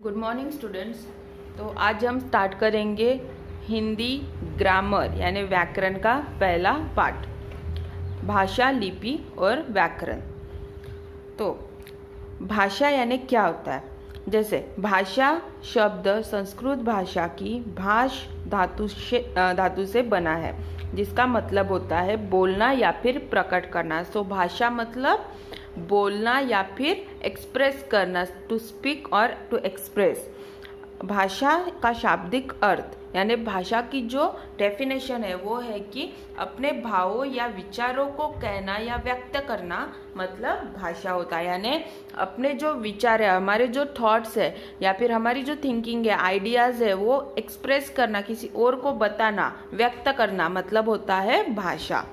Good morning students. तो आज हम स्टार्ट करेंगे हिंदी ग्रामर यानी व्याकरण का पहला पार्ट, भाषा, लिपि और व्याकरण। तो भाषा यानी क्या होता है? जैसे भाषा शब्द संस्कृत भाषा की भाष धातु से बना है, जिसका मतलब होता है बोलना या फिर प्रकट करना। सो भाषा मतलब बोलना या फिर एक्सप्रेस करना, टू स्पीक और टू एक्सप्रेस। भाषा का शाब्दिक अर्थ यानी भाषा की जो डेफिनेशन है वो है कि अपने भावों या विचारों को कहना या व्यक्त करना, मतलब भाषा होता है। यानी अपने जो विचार है, हमारे जो थॉट्स है या फिर हमारी जो थिंकिंग है, आइडियाज़ है, वो एक्सप्रेस करना, किसी और को बताना, व्यक्त करना, मतलब होता है भाषा।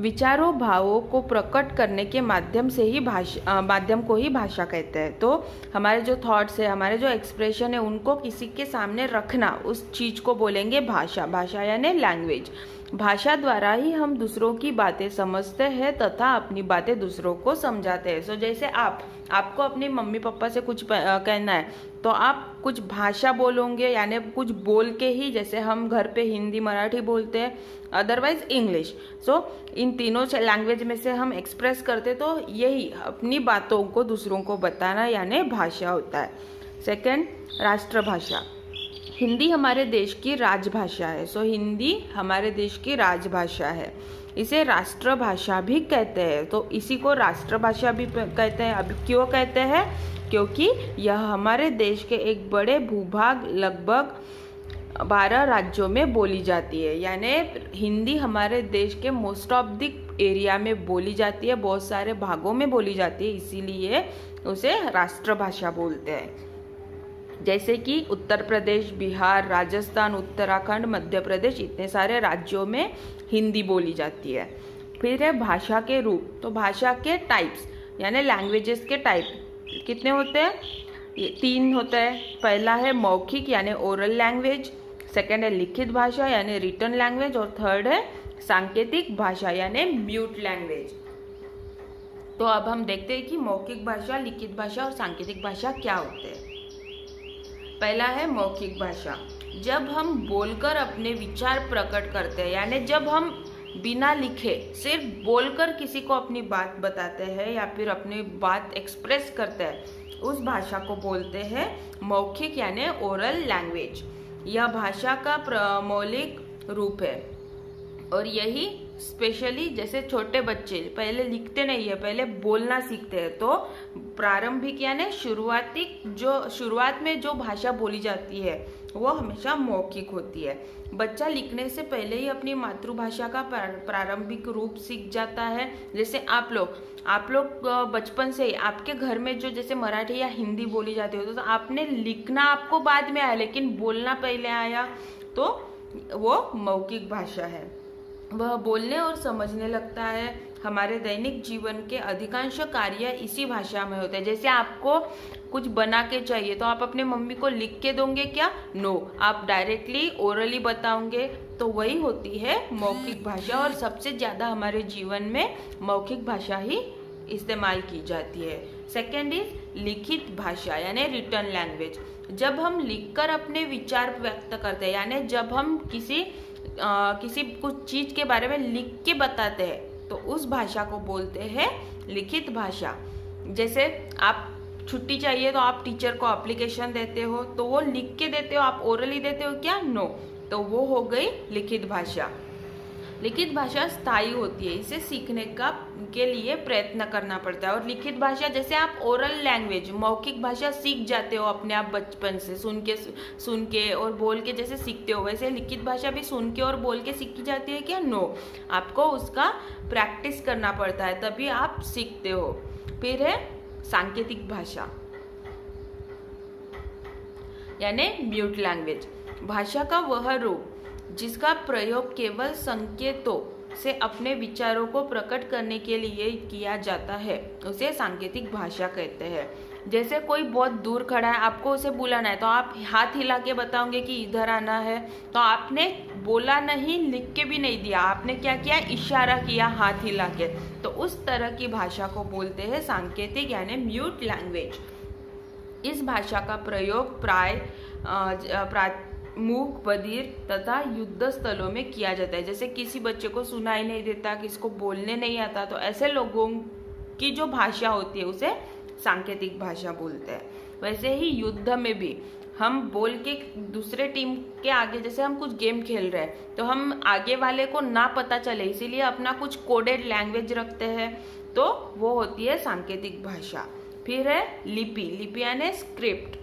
विचारों भावों को प्रकट करने के माध्यम से ही माध्यम को ही भाषा कहते हैं। तो हमारे जो थॉट्स है, हमारे जो एक्सप्रेशन है, उनको किसी के सामने रखना, उस चीज़ को बोलेंगे भाषा। भाषा यानी लैंग्वेज। भाषा द्वारा ही हम दूसरों की बातें समझते हैं तथा अपनी बातें दूसरों को समझाते हैं। सो जैसे आपको अपनी मम्मी पापा से कुछ कहना है तो आप कुछ भाषा बोलोगे, यानी कुछ बोल के ही, जैसे हम घर पे हिंदी मराठी बोलते हैं, अदरवाइज इंग्लिश। सो इन तीनों लैंग्वेज में से हम एक्सप्रेस करते, तो यही अपनी बातों को दूसरों को बताना यानी भाषा होता है। सेकंड, राष्ट्रभाषा। हिंदी हमारे देश की राजभाषा है। सो हिंदी हमारे देश की राजभाषा है। इसे राष्ट्रभाषा भी कहते हैं। तो इसी को राष्ट्रभाषा भी कहते हैं। अब क्यों कहते हैं? क्योंकि यह हमारे देश के एक बड़े भूभाग, लगभग 12 राज्यों में बोली जाती है। यानी हिंदी हमारे देश के मोस्ट ऑफ द एरिया में बोली जाती है, बहुत सारे भागों में बोली जाती है, इसीलिए उसे राष्ट्रभाषा बोलते हैं। जैसे कि उत्तर प्रदेश, बिहार, राजस्थान, उत्तराखंड, मध्य प्रदेश, इतने सारे राज्यों में हिंदी बोली जाती है। फिर है भाषा के रूप। तो भाषा के टाइप्स यानी लैंग्वेजेस के टाइप कितने होते हैं? ये 3 होते हैं। पहला है मौखिक यानी ओरल लैंग्वेज, सेकंड है लिखित भाषा यानी रिटन लैंग्वेज, और थर्ड है सांकेतिक भाषा यानी म्यूट लैंग्वेज। तो अब हम देखते हैं कि मौखिक भाषा, लिखित भाषा और सांकेतिक भाषा क्या होते हैं। पहला है मौखिक भाषा। जब हम बोलकर अपने विचार प्रकट करते हैं, यानी जब हम बिना लिखे सिर्फ बोलकर किसी को अपनी बात बताते हैं या फिर अपनी बात एक्सप्रेस करते हैं, उस भाषा को बोलते हैं मौखिक यानी ओरल लैंग्वेज। यह भाषा का मौलिक रूप है और यही स्पेशली जैसे छोटे बच्चे पहले लिखते नहीं है, पहले बोलना सीखते हैं। तो प्रारंभिक यानी शुरुआत में जो भाषा बोली जाती है वो हमेशा मौखिक होती है। बच्चा लिखने से पहले ही अपनी मातृभाषा का प्रारंभिक रूप सीख जाता है। जैसे आप लोग बचपन से ही आपके घर में जो जैसे मराठी या हिंदी बोली जाती है, तो आपने लिखना आपको बाद में आया, लेकिन बोलना पहले आया, तो वो मौखिक भाषा है। वह बोलने और समझने लगता है। हमारे दैनिक जीवन के अधिकांश कार्य इसी भाषा में होते हैं। जैसे आपको कुछ बना के चाहिए तो आप अपने मम्मी को लिख के दोगे क्या? नो, आप डायरेक्टली ओरली बताओगे। तो वही होती है मौखिक भाषा, और सबसे ज़्यादा हमारे जीवन में मौखिक भाषा ही इस्तेमाल की जाती है। सेकेंड इज लिखित भाषा यानी रिटन लैंग्वेज। जब हम लिखकर अपने विचार व्यक्त करते हैं, यानी जब हम किसी कुछ चीज के बारे में लिख के बताते हैं, तो उस भाषा को बोलते हैं लिखित भाषा। जैसे आप छुट्टी चाहिए तो आप टीचर को एप्लीकेशन देते हो, तो वो लिख के देते हो, आप ओरली देते हो क्या? नो। तो वो हो गई लिखित भाषा। लिखित भाषा स्थायी होती है, इसे सीखने के लिए प्रयत्न करना पड़ता है। और लिखित भाषा जैसे आप ओरल लैंग्वेज, मौखिक भाषा सीख जाते हो अपने आप बचपन से, सुन के और बोल के जैसे सीखते हो, वैसे लिखित भाषा भी सुन के और बोल के सीखी जाती है क्या? नो, आपको उसका प्रैक्टिस करना पड़ता है, तभी आप सीखते हो। फिर है सांकेतिक भाषा यानी म्यूट लैंग्वेज। भाषा का वह रूप जिसका प्रयोग केवल संकेतों से अपने विचारों को प्रकट करने के लिए किया जाता है उसे सांकेतिक भाषा कहते हैं। जैसे कोई बहुत दूर खड़ा है, आपको उसे बुलाना है तो आप हाथ हिला के बताओगे कि इधर आना है, तो आपने बोला नहीं, लिख के भी नहीं दिया, आपने क्या किया, इशारा किया हाथ हिला के। तो उस तरह की भाषा को बोलते हैं सांकेतिक यानी म्यूट लैंग्वेज। इस भाषा का प्रयोग प्राय मूक, बधिर तथा युद्ध स्थलों में किया जाता है। जैसे किसी बच्चे को सुनाई नहीं देता, किसी को बोलने नहीं आता, तो ऐसे लोगों की जो भाषा होती है उसे सांकेतिक भाषा बोलते हैं। वैसे ही युद्ध में भी हम बोल के दूसरे टीम के आगे, जैसे हम कुछ गेम खेल रहे हैं तो हम आगे वाले को ना पता चले इसीलिए अपना कुछ कोडेड लैंग्वेज रखते हैं, तो वो होती है सांकेतिक भाषा। फिर है लिपि। लिपि यानी स्क्रिप्ट।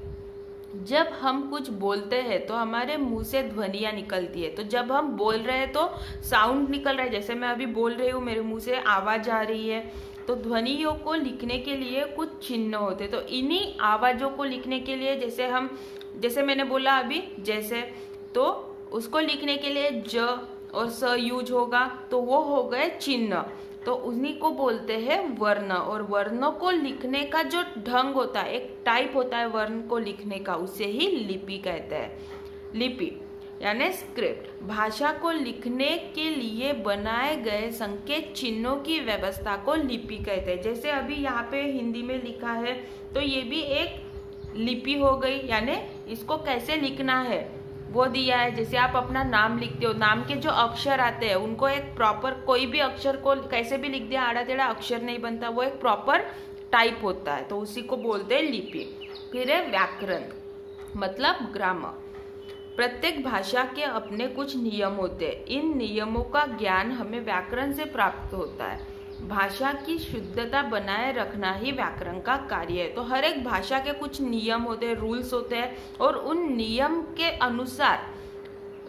जब हम कुछ बोलते हैं तो हमारे मुंह से ध्वनियाँ निकलती है। तो जब हम बोल रहे हैं तो साउंड निकल रहा है, जैसे मैं अभी बोल रही हूँ, मेरे मुंह से आवाज़ आ रही है। तो ध्वनियों को लिखने के लिए कुछ चिन्ह होते, तो इन्हीं आवाज़ों को लिखने के लिए जैसे मैंने बोला अभी, जैसे, तो उसको लिखने के लिए ज और स यूज होगा, तो वो हो गए चिन्ह। तो उन्हीं को बोलते हैं वर्ण। और वर्णों को लिखने का जो ढंग होता है, एक टाइप होता है वर्ण को लिखने का, उसे ही लिपि कहते हैं। लिपि यानी स्क्रिप्ट। भाषा को लिखने के लिए बनाए गए संकेत चिन्हों की व्यवस्था को लिपि कहते हैं। जैसे अभी यहाँ पे हिंदी में लिखा है तो ये भी एक लिपि हो गई, यानी इसको कैसे लिखना है वो दिया है। जैसे आप अपना नाम लिखते हो, नाम के जो अक्षर आते हैं उनको एक प्रॉपर, कोई भी अक्षर को कैसे भी लिख दिया आड़ा टेढ़ा अक्षर नहीं बनता, वो एक प्रॉपर टाइप होता है, तो उसी को बोलते हैं लिपि। फिर है व्याकरण, मतलब ग्रामर। प्रत्येक भाषा के अपने कुछ नियम होते हैं। इन नियमों का ज्ञान हमें व्याकरण से प्राप्त होता है। भाषा की शुद्धता बनाए रखना ही व्याकरण का कार्य है। तो हर एक भाषा के कुछ नियम होते हैं, रूल्स होते हैं, और उन नियम के अनुसार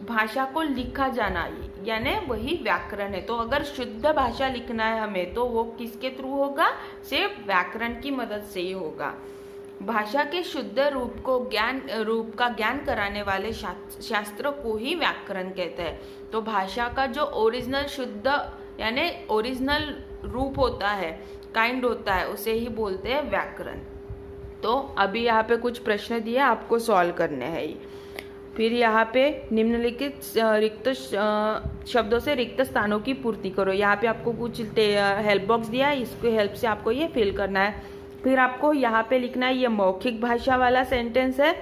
भाषा को लिखा जाना यानी वही व्याकरण है। तो अगर शुद्ध भाषा लिखना है हमें तो वो किसके थ्रू होगा, सिर्फ व्याकरण की मदद से ही होगा। भाषा के शुद्ध रूप का ज्ञान कराने वाले शास्त्र को ही व्याकरण कहते हैं। तो भाषा का जो ओरिजिनल शुद्ध यानी ओरिजिनल रूप होता है, काइंड होता है, उसे ही बोलते हैं व्याकरण। तो अभी यहाँ पे कुछ प्रश्न दिए आपको सॉल्व करने हैं। फिर यहाँ पे निम्नलिखित रिक्त शब्दों से रिक्त स्थानों की पूर्ति करो। यहाँ पे आपको कुछ हेल्प बॉक्स दिया है, इसको हेल्प से आपको ये फिल करना है। फिर आपको यहाँ पे लिखना है ये मौखिक भाषा वाला सेंटेंस है,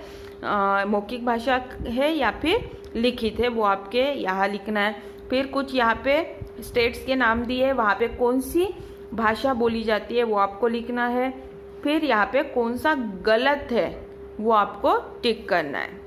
मौखिक भाषा है या फिर लिखित है, वो आपके यहाँ लिखना है। फिर कुछ यहाँ पे स्टेट्स के नाम दिए हैं, वहाँ पे कौन सी भाषा बोली जाती है वो आपको लिखना है। फिर यहाँ पे कौन सा गलत है वो आपको टिक करना है।